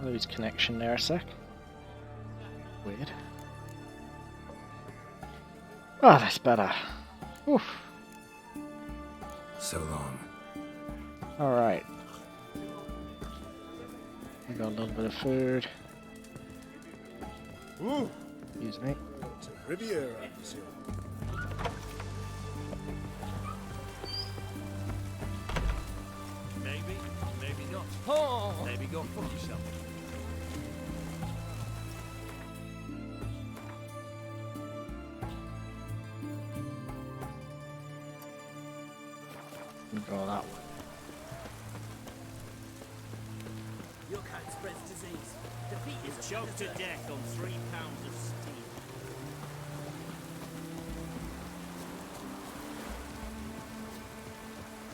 Lose connection there a sec. Weird. Oh, that's better. Oof. So long. Alright. We got a little bit of food. Ooh, Excuse me. to Riviera, monsieur. Maybe, maybe not. Oh. Maybe go fuck yourself. We go that way. Your kind spreads disease. Defeat is Choked to death on 3 pounds of steel.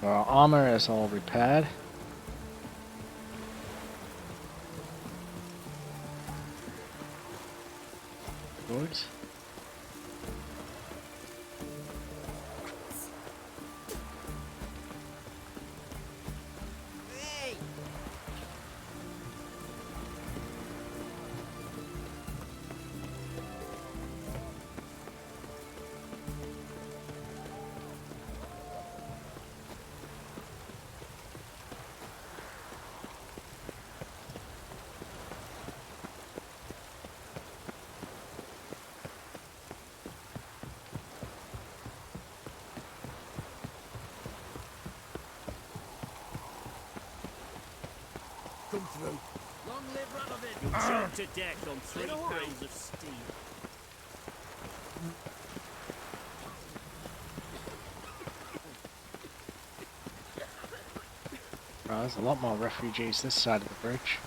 Our armor is all repaired. Good. Hey! Come through. Long live Radovid! You'll choke to death on 3 pounds of steel. Right, there's a lot more refugees this side of the bridge.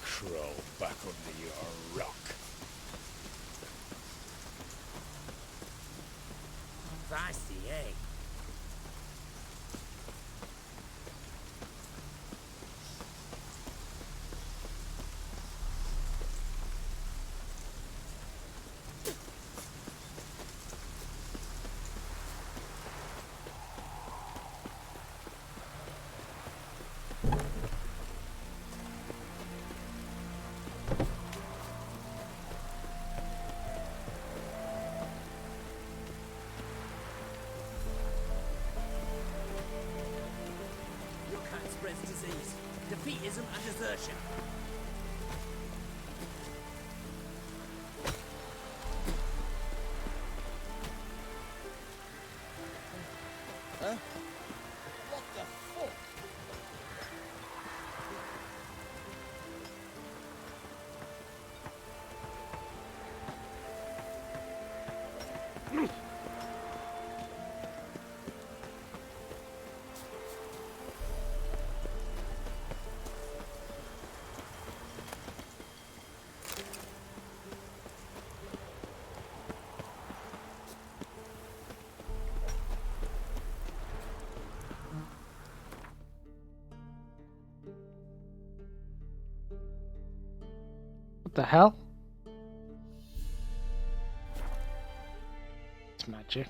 Crawl back under your rock. Feisty, eh? Your kind spreads disease. Defeatism and desertion. Huh? What the fuck? What the hell? It's magic.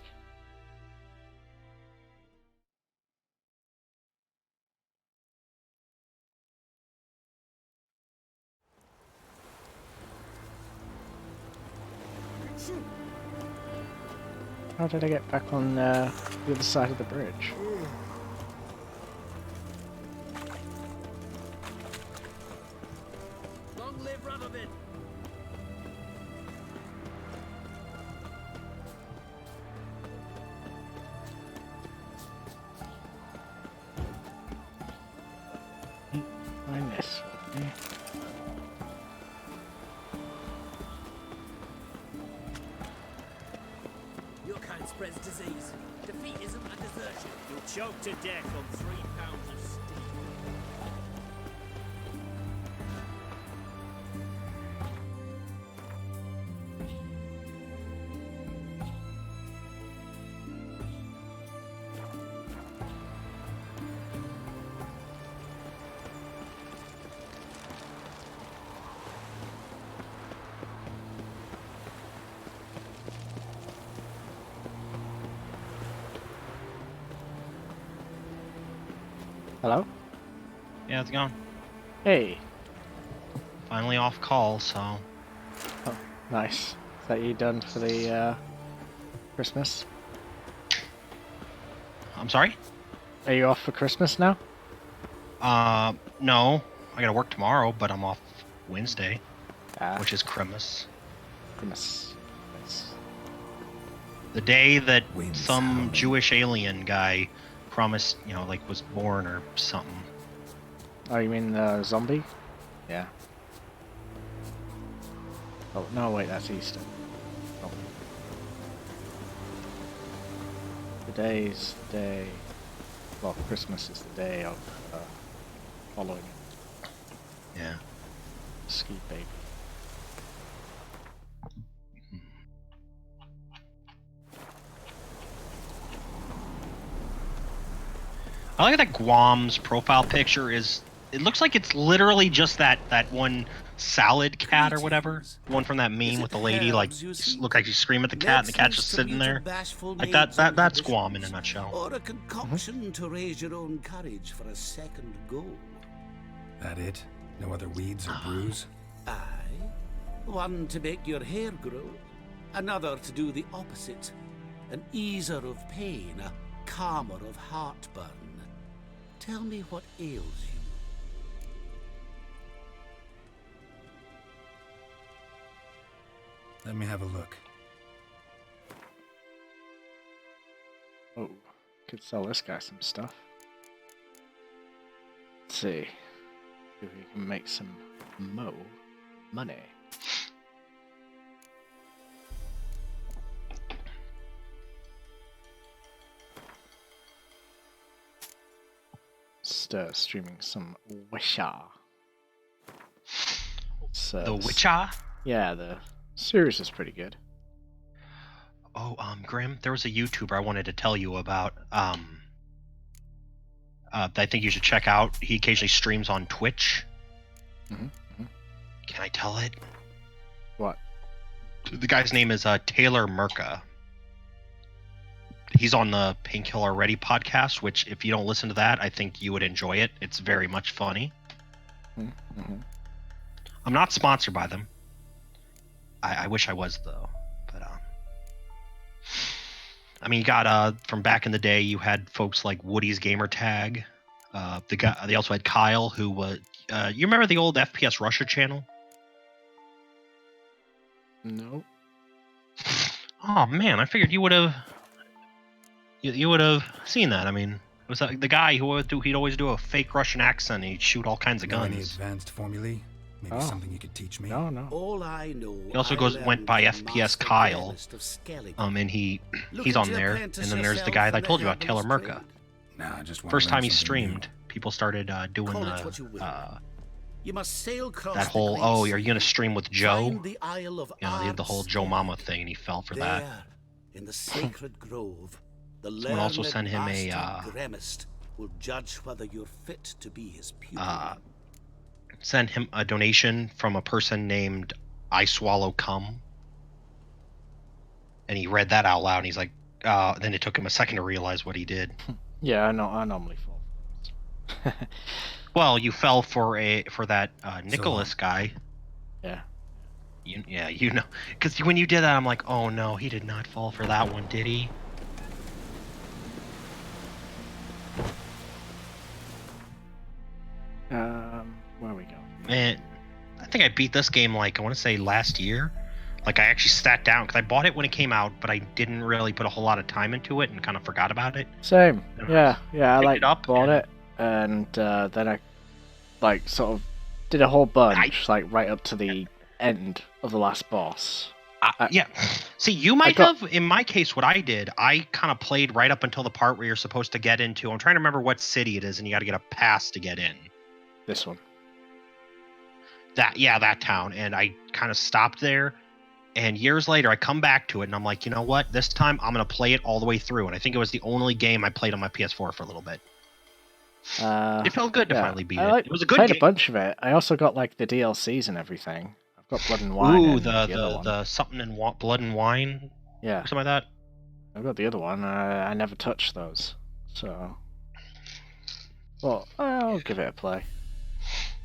How did I get back on the other side of the bridge? Long live Radovid! Find this. Okay. Your kind spreads disease. Defeatism and desertion. You'll choke to death on 3 pounds of steel. Hello? Yeah, how's it going? Hey. Finally off call, so... Oh, nice. Is that you done for the Christmas? I'm sorry? Are you off for Christmas now? No. I gotta work tomorrow, but I'm off Wednesday, Ah, which is Christmas. Christmas. Nice. The day that Winds some howling. Jewish alien guy promised, like was born or something. Oh, you mean the zombie? Yeah. Oh, no, wait, that's Easter. Oh. Today's the day... Well, Christmas is the day of following Yeah. Ski Baby. I like that Guam's profile picture is... It looks like it's literally just that one salad cat or whatever. The one from that meme with the lady, like, look like you scream at the cat and the cat's just sitting there. Like that's Guam in a nutshell. Or a concoction to raise your own courage for a second go. That it? No other weeds or brews? Aye. One to make your hair grow, another to do the opposite. An easer of pain, a calmer of heartburn. Tell me what ails you. Let me have a look. Oh, could sell this guy some stuff. Let's see if we can make some money. Just streaming some Witcher. The Witcher? Yeah, the series is pretty good. Oh, Grim, there was a YouTuber I wanted to tell you about. I think you should check out. He occasionally streams on Twitch. Can I tell it? What? The guy's name is Taylor Merca. He's on the Painkiller Ready podcast, which if you don't listen to that, I think you would enjoy it. It's very much funny. I'm not sponsored by them. I wish I was though. But I mean, you got from back in the day, you had folks like Woody's Gamer Tag. They also had Kyle, who was. You remember the old FPS Russia channel? No. Oh man, I figured you would have. You would have seen that. I mean, it was the guy who he'd always do a fake Russian accent. And he'd shoot all kinds of Know any guns. advanced formulae? Maybe Oh. something you could teach me? No. All I know. He also went by FPS Kyle, and he's on there. And then there's the guy that I told you about, Taylor Merca. Nah, just First time he streamed, people started doing You must sail across that whole, are you gonna stream with Joe? Find the Isle of They had the whole Joe Mama thing, and he fell for that. There, in the sacred grove, the Someone also learned sent him a, master Gremist will judge whether you're fit to be his pupil. Sent him a donation from a person named I Swallow Cum, and he read that out loud, and he's like, then it took him a second to realize what he did. Yeah, I normally fall for those. Well, you fell for that Nicholas guy. Yeah. You know, because when you did that, I'm like, oh no, he did not fall for that one, did he? Where are we going? Man, I think I beat this game like I want to say last year. Like I actually sat down because I bought it when it came out, but I didn't really put a whole lot of time into it and kind of forgot about it. Same. And Yeah. I picked like it up bought and- it, and then I like sort of did a whole bunch, like right up to the end of the last boss. Yeah. See, you might got- have. In my case, what I did, I kind of played right up until the part where you're supposed to get into. I'm trying to remember what city it is, and you got to get a pass to get in. This one. That town, and I kind of stopped there. And years later, I come back to it, and I'm like, you know what? This time, I'm gonna play it all the way through. And I think it was the only game I played on my PS4 for a little bit. It felt good to finally beat it. It was a good played game. a bunch of it. I also got like the DLCs and everything. I've got Blood and Wine. Ooh, and the other one. the something in Blood and Wine, Yeah, something like that. I've got the other one. I never touched those. So Well, I'll give it a play.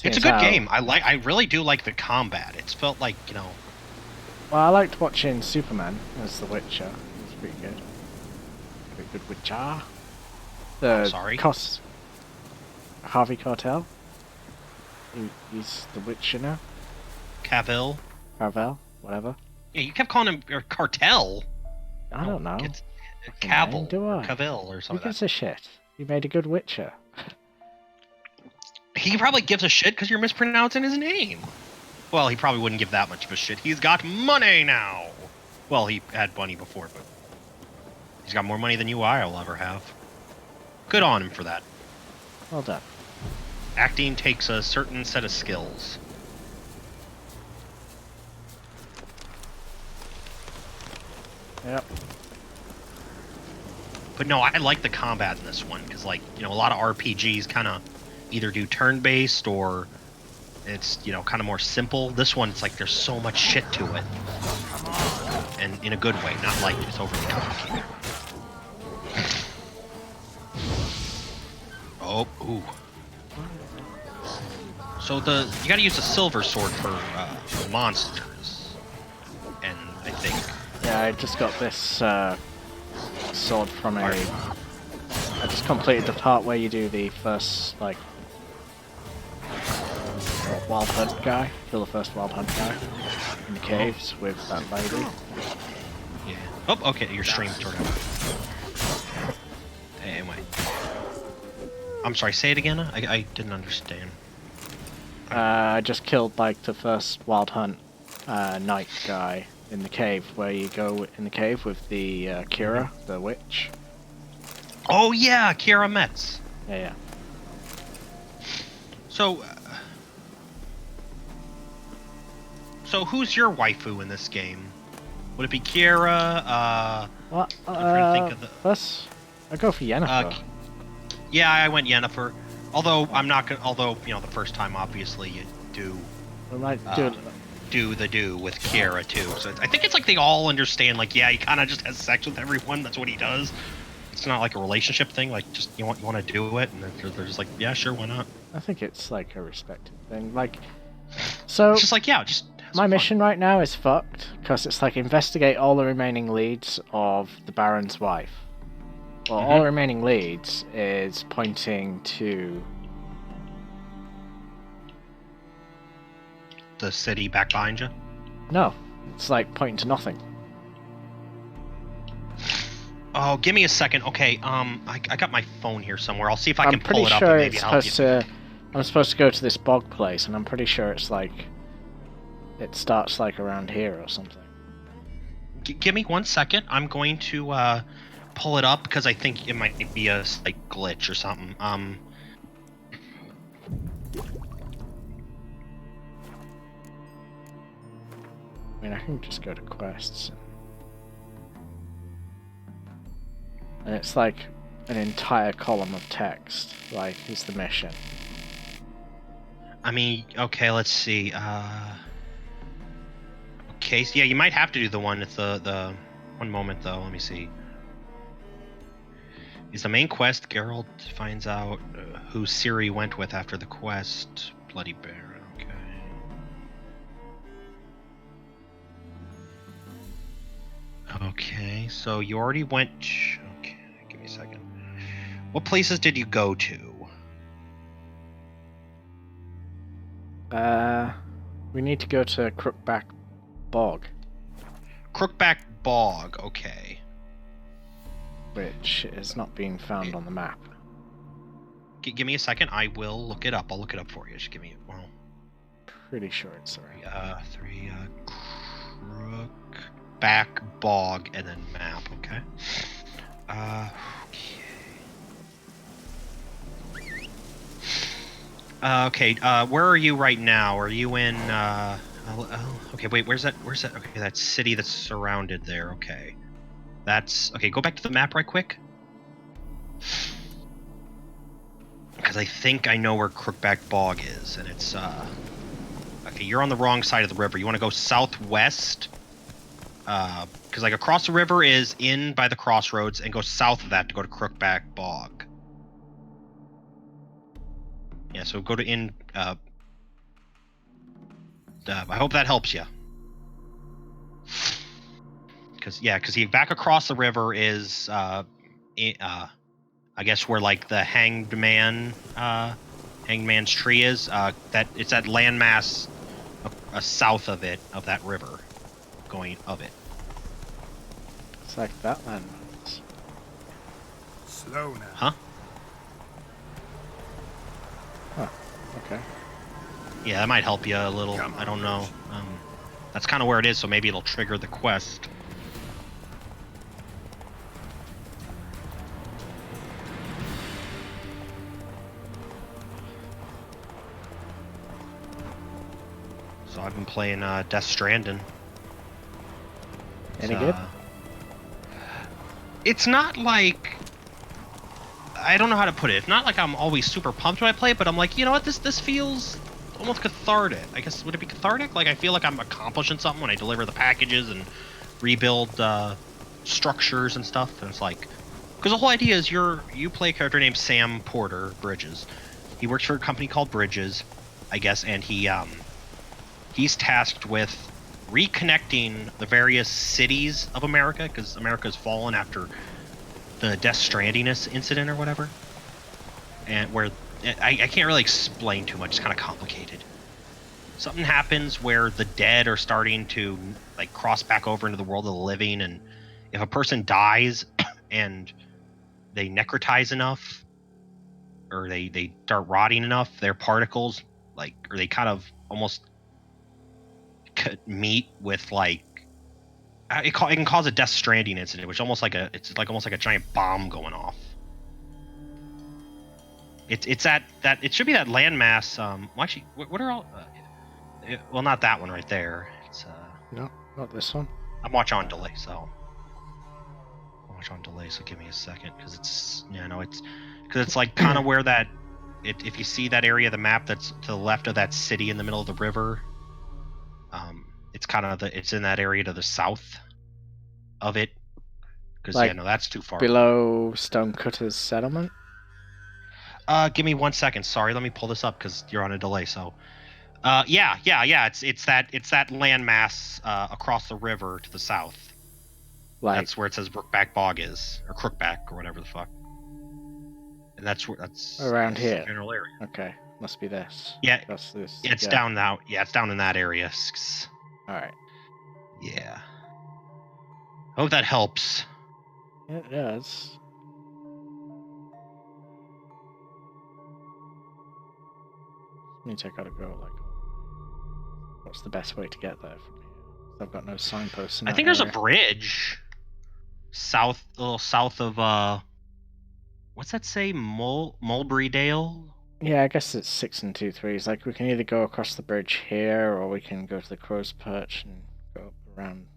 It's a good game. I really do like the combat. It's felt like, you know. Well, I liked watching Superman as the Witcher. It was pretty good. Pretty good Witcher. Sorry. Harvey Keitel. He's the Witcher now. Cavill. Carvel, whatever. Yeah, you kept calling him Cartel. I don't know. It's Fucking Cavill, name, do I? Cavill, or Who something. gives a shit? You made a good Witcher. He probably gives a shit because you're mispronouncing his name. Well, he probably wouldn't give that much of a shit. He's got money now. Well, he had money before, but he's got more money than you or I will ever have. Good on him for that. Well done. Acting takes a certain set of skills. Yep. But no, I like the combat in this one because, like, you know, a lot of RPGs kind of either do turn-based or it's, you know, kind of more simple. This one, it's like there's so much shit to it, and in a good way, not like it's overly complicated. Oh, ooh. So you got to use a silver sword for monsters, and I think. Yeah, I just got this sword from a... I just completed the part where you do the first, like, wild hunt guy. Kill the first wild hunt guy in the caves with that lady. Yeah. Oh, okay, your stream turned out. Anyway. I'm sorry, say it again? I didn't understand. I just killed, like, the first wild hunt knight guy in the cave, where you go in the cave with the Kira, the witch. Oh yeah, Kira Metz. Yeah. So who's your waifu in this game? Would it be Kira? What? I'm trying to think of the. First, I go for Yennefer. Yeah, I went Yennefer. Although I'm not gonna. Although, you know, the first time obviously you do. We might do with Kira too. So I think it's like they all understand. Like, yeah, he kind of just has sex with everyone. That's what he does. It's not like a relationship thing. Like, just you want to do it, and they're just like, yeah, sure, why not? I think it's like a respected thing. Like, so It's just like, yeah, just. my mission right now is fucked because it's like investigate all the remaining leads of the Baron's wife. Well, all the remaining leads is pointing to The city back behind you. no. It's like pointing to nothing. Oh, give me a second. Okay, I got my phone here somewhere. I'll see if I I'm can pretty pull it up sure and maybe it's help supposed you. to. I'm supposed to go to this bog place, and I'm pretty sure it's like it starts like around here or something. Give me 1 second. I'm going to pull it up because I think it might be a slight glitch or something. I mean, I can just go to quests. And it's like an entire column of text. Like, here's the mission. I mean, okay, let's see. Okay, so yeah, you might have to do the one with the. One moment though. Let me see. Is the main quest Geralt finds out who Ciri went with after the quest? Bloody Baron. Okay, so you already went. Okay, give me a second. What places did you go to? We need to go to Crookback Bog, Crookback Bog. Okay. which is not being found on the map. Give me a second. I will look it up. I'll look it up for you. Just give me. Well. Pretty sure it's around. Three. Crookback Bog and then map. Okay. Okay. Where are you right now? Are you in? Okay. Wait. Where's that? Okay, that city that's surrounded there. Okay. That's okay. Go back to the map right quick. Because I think I know where Crookback Bog is, and it's okay. You're on the wrong side of the river. You want to go southwest. Because like across the river is in by the crossroads, and go south of that to go to Crookback Bog. Yeah, so go to in. I hope that helps you. Because back across the river is I guess where like the hangman's tree is. That it's that landmass south of it, of that river, going of it. It's like that landmass. Slow now. Huh? Oh, okay. Yeah, that might help you a little. I don't know. That's kind of where it is, so maybe it'll trigger the quest. So I've been playing Death Stranding. Any good? It's not like, I don't know how to put it. It's not like I'm always super pumped when I play it, but I'm like, you know what, this feels almost cathartic. I guess, would it be cathartic? Like, I feel like I'm accomplishing something when I deliver the packages and rebuild structures and stuff. And it's like, because the whole idea is you play a character named Sam Porter Bridges. He works for a company called Bridges, I guess, and he's tasked with reconnecting the various cities of America, because America's fallen after the Death Strandiness incident or whatever, and where I can't really explain too much. It's kind of complicated. Something happens where the dead are starting to like cross back over into the world of the living, and if a person dies and they necrotize enough, or they start rotting enough, their particles or they kind of almost meet with like it can cause a Death Stranding incident, which almost like a giant bomb going off. It's that it should be that landmass. Well, actually, what are all? Well, not that one right there. It's No, not this one. I'm watching on delay, so give me a second, because it's like kind of where that if you see that area of the map that's to the left of that city in the middle of the river, it's kind of it's in that area to the south of it, because Like that's too far. Below Stonecutter's settlement? Give me 1 second. Sorry, let me pull this up because you're on a delay. So, yeah. It's that landmass across the river to the south. Like That's where it says Brookback Bog is, or Crookback, or whatever the fuck. And that's around here. the general area. Okay, must be this. Yeah, That's this. it's down now. Yeah, it's down in that area. All right. Yeah. Hope that helps. It does. Let me check how to go. Like, what's the best way to get there from here? I've got no signposts. I think there's a bridge a little south of what's that say? Mulberry Dale? Yeah, I guess it's 6 and 2 3s. Like, we can either go across the bridge here, or we can go to the Crow's Perch and go up around.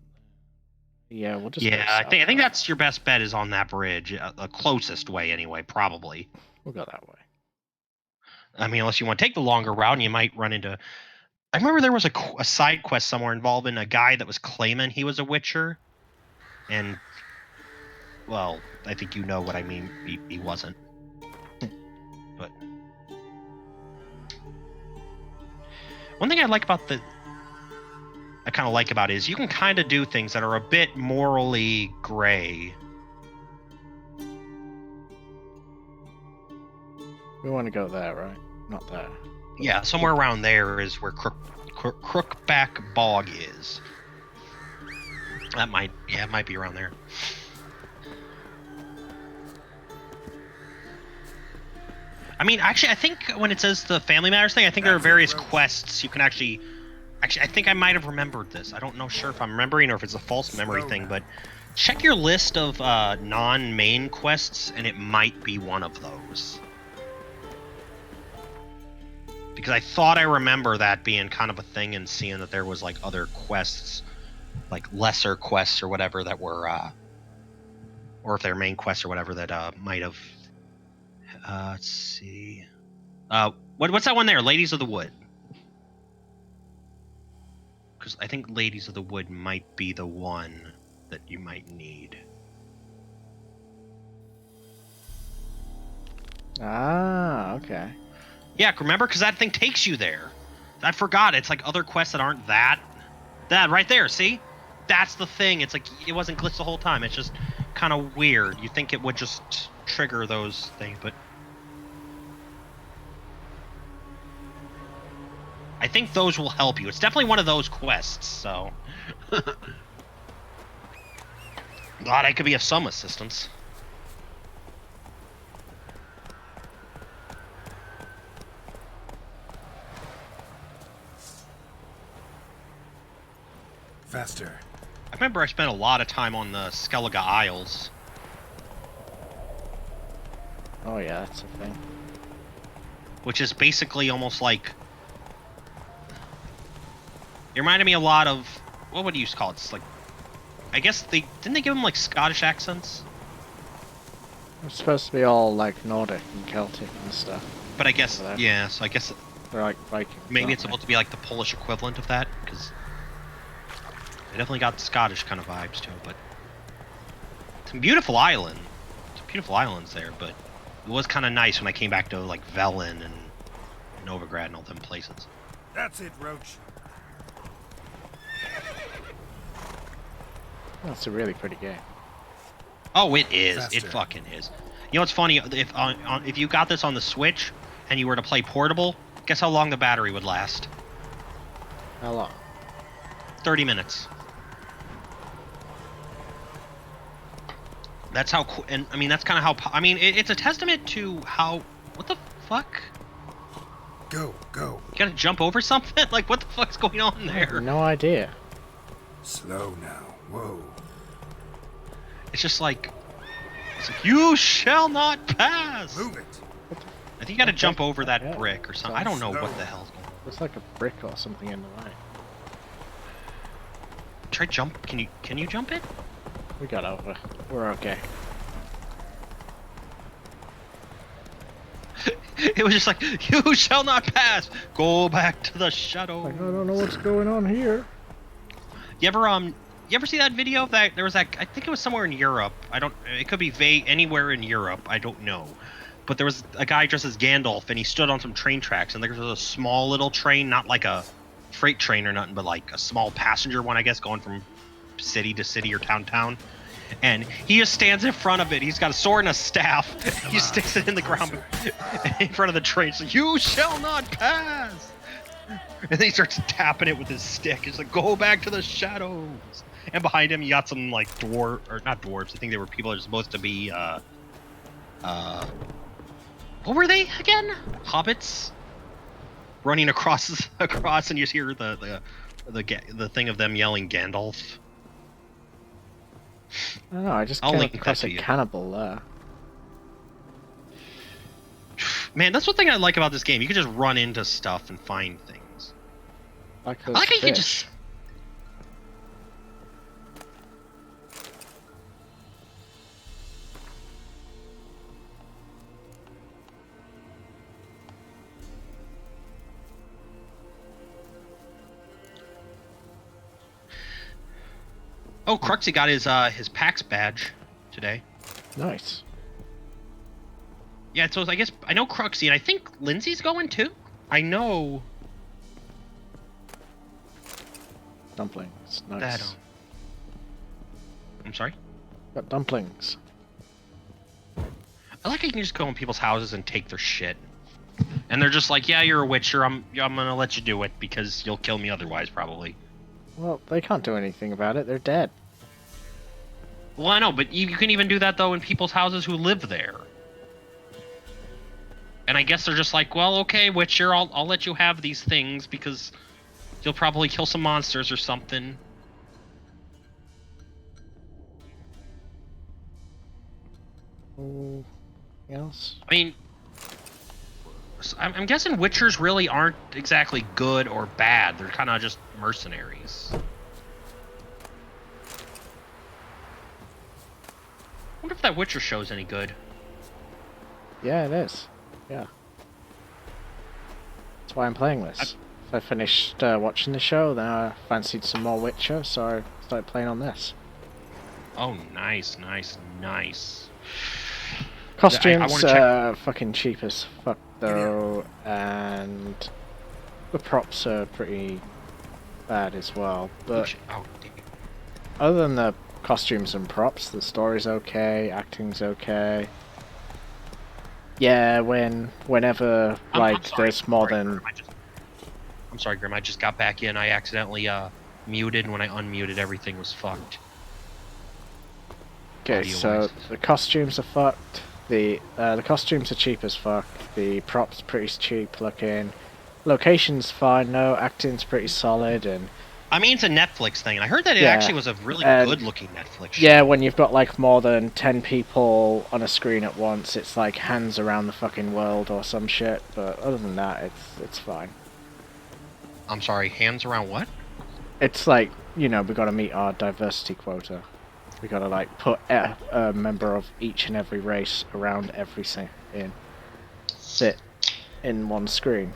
Yeah, we'll just. Yeah, I think that's your best bet, is on that bridge, the closest way anyway, probably. We'll go that way. I mean, unless you want to take the longer route, and you might run into. I remember there was a side quest somewhere involving a guy that was claiming he was a Witcher, and well, I think you know what I mean. He wasn't. But one thing I kind of like about it is you can kind of do things that are a bit morally gray. We want to go there, right? Not there. Yeah, somewhere around there is where Crookback Bog is. It might be around there. I mean, actually, I think when it says the Family Matters thing, I think there are various quests you can actually, I think I might have remembered this. I don't know sure if I'm remembering or if it's a false memory thing, but check your list of non-main quests, and it might be one of those. Because I thought I remember that being kind of a thing, and seeing that there was like other quests, like lesser quests or whatever that were, or if they're main quests or whatever that might have. Let's see. What's that one there? Ladies of the Wood. Because I think Ladies of the Wood might be the one that you might need. Ah, okay. Yeah, remember? Because that thing takes you there. I forgot. It's like other quests that aren't that. That right there, see? That's the thing. It's like it wasn't glitched the whole time. It's just kind of weird. You think it would just trigger those things, but I think those will help you. It's definitely one of those quests, so glad I could be of some assistance. Faster. I remember I spent a lot of time on the Skellige Isles. Oh yeah, that's a thing. Which is basically almost like... It reminded me a lot of... What would you call it? It's like... I guess they... Didn't they give them like Scottish accents? It's supposed to be all like Nordic and Celtic and stuff. But I guess... Yeah, so I guess... They're like Vikings. Maybe it's supposed to be like the Polish equivalent of that, because... They definitely got Scottish kind of vibes to it, but... It's a beautiful island. It's beautiful islands there, but... It was kind of nice when I came back to like Velen and Novigrad and all them places. That's it, Roach. That's a really pretty game. Oh, it is. Faster. It fucking is. You know what's funny? If you got this on the Switch and you were to play portable, guess how long the battery would last? How long? 30 minutes. That's how, and I mean that's kind of how. I mean, it's a testament to how. What the fuck? Go, go. You gotta jump over something? Like what the fuck's going on I have there? no idea. Slow now. Whoa. It's just like, you shall not pass. Move it. I think you gotta jump over that Yeah. brick or something. I don't know what the hell's going on. Looks like a brick or something in the way. Try jump. Can you jump it? We got over. We're okay. It was just like, you shall not pass. Go back to the shadow. Like, I don't know what's going on here. You ever see that video of that? There was that. I think it was somewhere in Europe. I don't. It could be anywhere in Europe. I don't know. But there was a guy dressed as Gandalf, and he stood on some train tracks, and there was a small little train, not like a freight train or nothing, but like a small passenger one, I guess, going from city to city or town to town. And he just stands in front of it. He's got a sword and a staff. He just sticks it in the ground in front of the train. So you shall not pass. And then he starts tapping it with his stick. He's like, go back to the shadows. And behind him, you got some like not dwarves. I think they were people that are supposed to be what were they again? Hobbits running across, and you just hear the thing of them yelling Gandalf. I don't know, I just I'll came link across that a to you. cannibal there. Man, that's one thing I like about this game. You can just run into stuff and find things. Like I like how you can fish. just... Oh, Cruxy got his PAX badge today. Nice. Yeah, so I guess I know Cruxy, and I think Lindsay's going too. I know Dumplings. Nice. that. I'm sorry. Got dumplings. I like how you can just go in people's houses and take their shit, and they're just like, "Yeah, you're a witcher. I'm gonna let you do it because you'll kill me otherwise, probably." Well, they can't do anything about it. They're dead. Well, I know, but you can even do that though in people's houses who live there. And I guess they're just like, well, okay, Witcher, I'll let you have these things because you'll probably kill some monsters or something. Anything else? I mean, I'm guessing Witchers really aren't exactly good or bad. They're kind of just mercenaries. I wonder if that Witcher show's any good. Yeah, it is. Yeah. That's why I'm playing this. I finished watching the show, then I fancied some more Witcher, so I started playing on this. Oh, nice, nice, nice. Costumes wanna check. are fucking cheap as fuck though, and the props are pretty bad as well. But Oh, other than the costumes and props, the story's okay, acting's okay. Yeah, whenever I'm sorry, there's more sorry, than Grim, I'm sorry, Grim. I just got back in. I accidentally muted, and when I unmuted, everything was fucked. okay, so the costumes are fucked. The costumes are cheap as fuck. The props pretty cheap looking. Location's fine, no, acting's pretty solid, and I mean, it's a Netflix thing, and I heard that it Yeah, actually was a really good-looking Netflix show. yeah, when you've got like more than 10 people on a screen at once, it's like hands around the fucking world or some shit. But other than that, it's fine. I'm sorry, hands around what? It's like, you know, we got to meet our diversity quota. We got to like put a member of each and every race around every sit in one screen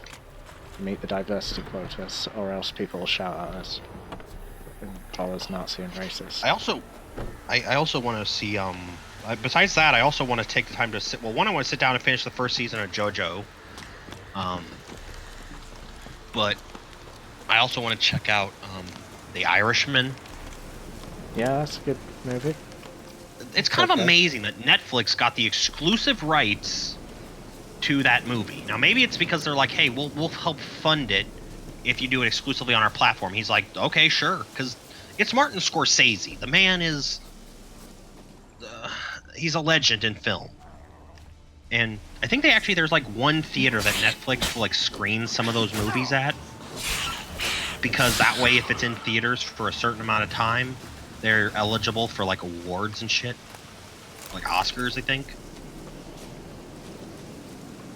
to meet the diversity quotas, or else people will shout at us and call us Nazi and racist. I also want to see besides that, I also want to take the time to sit. Well, one, I want to sit down and finish the first season of JoJo. But I also want to check out The Irishman. Yeah, that's a good movie. It's kind of amazing that Netflix got the exclusive rights to that movie. Now, maybe it's because they're like, hey, we'll help fund it if you do it exclusively on our platform. He's like, okay, sure, because it's Martin Scorsese. The man is he's a legend in film. And I think there's like one theater that Netflix will like screen some of those movies at, because that way, if it's in theaters for a certain amount of time, they're eligible for like awards and shit, like Oscars, I think.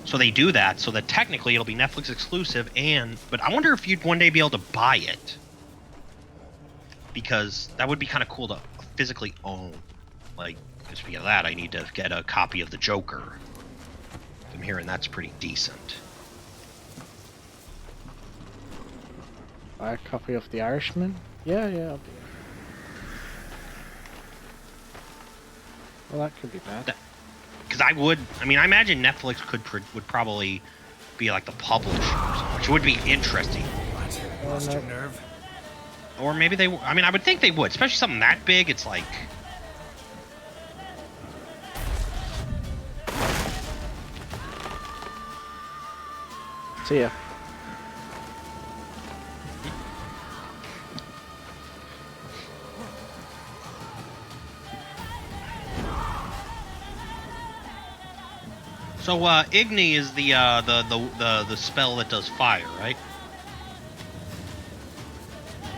So they do that so that technically it'll be Netflix exclusive, but I wonder if you'd one day be able to buy it, because that would be kind of cool to physically own. Like, speaking of that, I need to get a copy of The Joker. I'm hearing that's pretty decent. Buy a copy of The Irishman? Yeah, I'll be. Well, that could be bad. Because I imagine Netflix would probably be like the publisher, which would be interesting. What? Lost your nerve? Or maybe they. I would think they would, especially something that big. It's like. See ya. So Igni is the spell that does fire, right?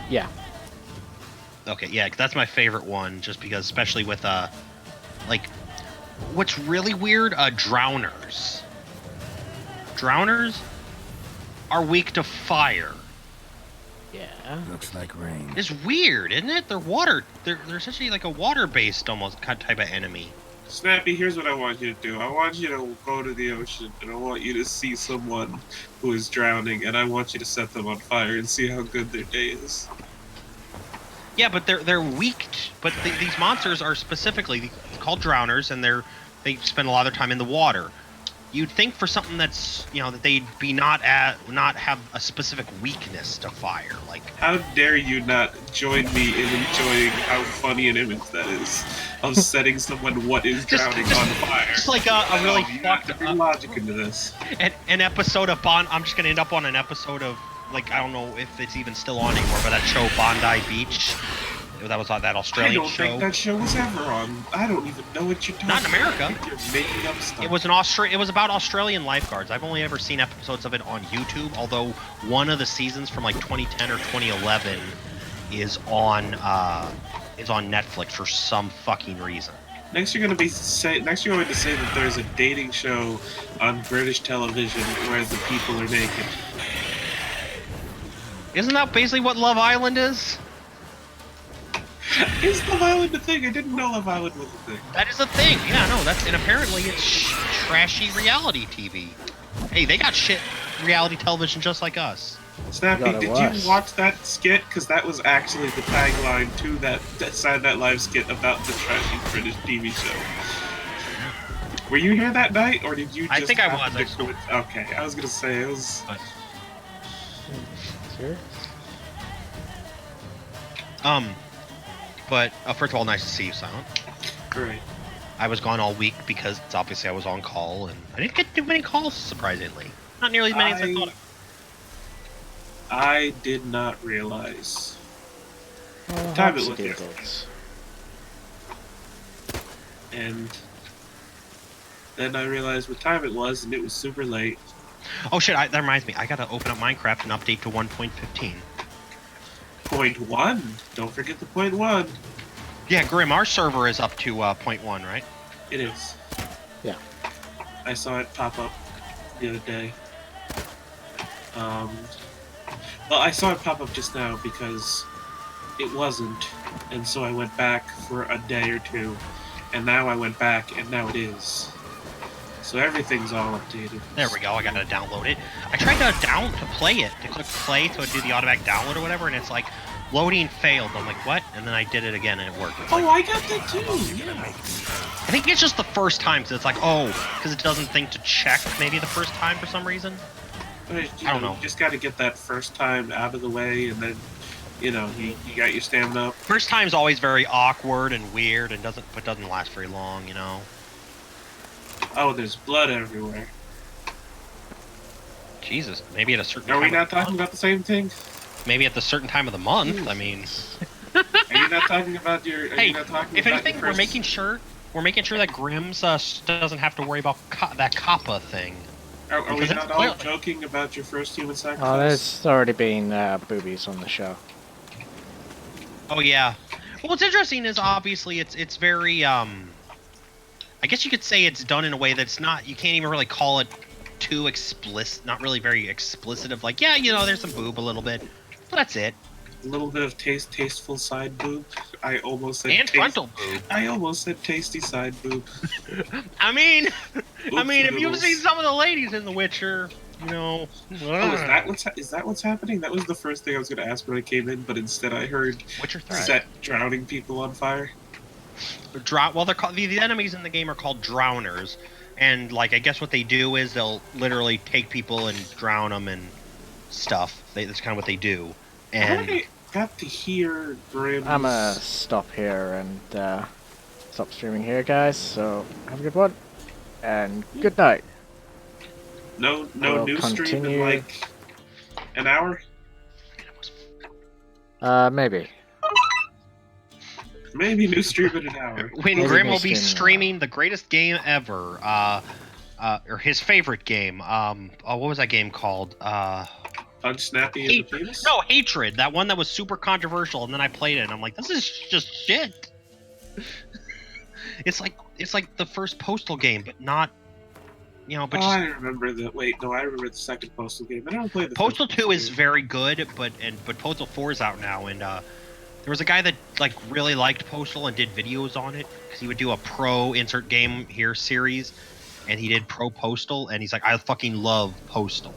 Yeah. Okay, yeah, 'cause that's my favorite one, just because, especially with like, what's really weird, drowners. Drowners are weak to fire. Yeah. Looks like rain. It's weird, isn't it? They're essentially like a water-based almost type of enemy. Snappy, here's what I want you to do. I want you to go to the ocean, and I want you to see someone who is drowning, and I want you to set them on fire and see how good their day is. Yeah, but they're weak. But these monsters are specifically called drowners, and they spend a lot of their time in the water. You'd think for something that's, that they'd be not have a specific weakness to fire. Like, how dare you not join me in enjoying how funny an image that is of setting someone what is drowning on fire. Just like a really fucked up logic into this. An episode of Bond. I'm just gonna end up on an episode of, like, I don't know if it's even still on anymore, but that show Bondi Beach. That was on that Australian show. I don't think that show was ever on. I don't even know what you're talking about. Not in America. You're making up stuff. It was about Australian lifeguards. I've only ever seen episodes of it on YouTube, although one of the seasons from like 2010 or 2011 is on Netflix for some fucking reason. Next you're going to say that there's a dating show on British television where the people are naked. Isn't that basically what Love Island is? Is Love Island a thing? I didn't know Love Island was a thing. That is a thing. Yeah, no, and apparently it's trashy reality TV. Hey, they got shit reality television just like us. Snappy, did you watch that skit? Because that was actually the tagline to that Saturday Night Live skit about the trashy British TV show. Were you here that night, or did you? I Just think I happen was, to okay, I was gonna say it was. Serious? But first of all, nice to see you, Silent. Great. I was gone all week because obviously I was on call, and I didn't get too many calls, surprisingly. Not nearly as many as I thought. I did not realize. Oh, Time it was hopsy-doodles. And then I realized what time it was, and it was super late. Oh shit, that reminds me. I gotta open up Minecraft and update to 1.15. Point 1. Don't forget the point 1. Yeah, Grim, our server is up to 0.1, right? It is. Yeah. I saw it pop up the other day. Well, I saw it pop up just now because it wasn't, and so I went back for a day or two, and now I went back, and now it is. So everything's all updated. There we go, I gotta download it. I tried to play it, to click play to do the automatic download or whatever, and it's like, loading failed. I'm like, what? And then I did it again, and it worked. Oh, I got that too! I think it's just the first time, so it's like, oh, because it doesn't think to check maybe the first time for some reason. But, I don't know. You just gotta get that first time out of the way, and then, you got your stamina up. First time's always very awkward and weird, and doesn't last very long, you know. Oh, there's blood everywhere. Jesus, maybe at a certain. Are we time not of the talking month? about the same thing? Maybe at the certain time of the month. I mean, Are you not talking about your? Are hey, you not talking if about anything, your we're first... making sure that Grimm's doesn't have to worry about that Kappa thing. Are we because not it's all clearly- joking about your first human Oh, sacrifice? there's already been boobies on the show. Oh yeah. Well, what's interesting is obviously it's very I guess you could say it's done in a way that's not. You can't even really call it too explicit. Not really very explicit. Of like, yeah, there's some boob a little bit, but that's it. A little bit of tasteful side boob. I almost said And frontal boob. I almost said tasty side boob. I mean, if you've Oopsie seen doodles. some of the ladies in The Witcher, Oh, is that what's happening? That was the first thing I was going to ask when I came in, but instead I heard Witcher 3. Set drowning people on fire. Well, they're called the enemies in the game are called drowners, and like I guess what they do is they'll literally take people and drown them and stuff. That's kind of what they do. And I got to hear Grim's... I'm gonna stop here and stop streaming here, guys. So have a good one, and good night. No We'll news stream in continue. like an hour? Maybe. Maybe news stream in an hour. when Maybe Grim they will be stream streaming the greatest game ever, or his favorite game. What was that game called? Punch Snappy in the penis? No, Hatred. That one that was super controversial, and then I played it, and I'm like, this is just shit. It's like the first Postal game, but not, but just, I remember the... Wait, no, I remember the second Postal game. I don't play the Postal first 2 is game. very good, but Postal 4 is out now, and there was a guy that like really liked Postal and did videos on it because he would do a pro insert game here series, and he did pro Postal, and he's like, I fucking love Postal,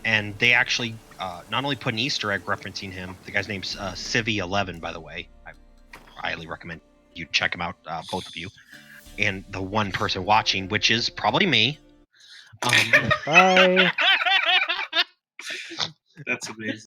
and they actually not only put an Easter egg referencing him. The guy's name's Civvy11, by the way. I highly recommend you check him out, both of you, and the one person watching, which is probably me. Bye. That's amazing.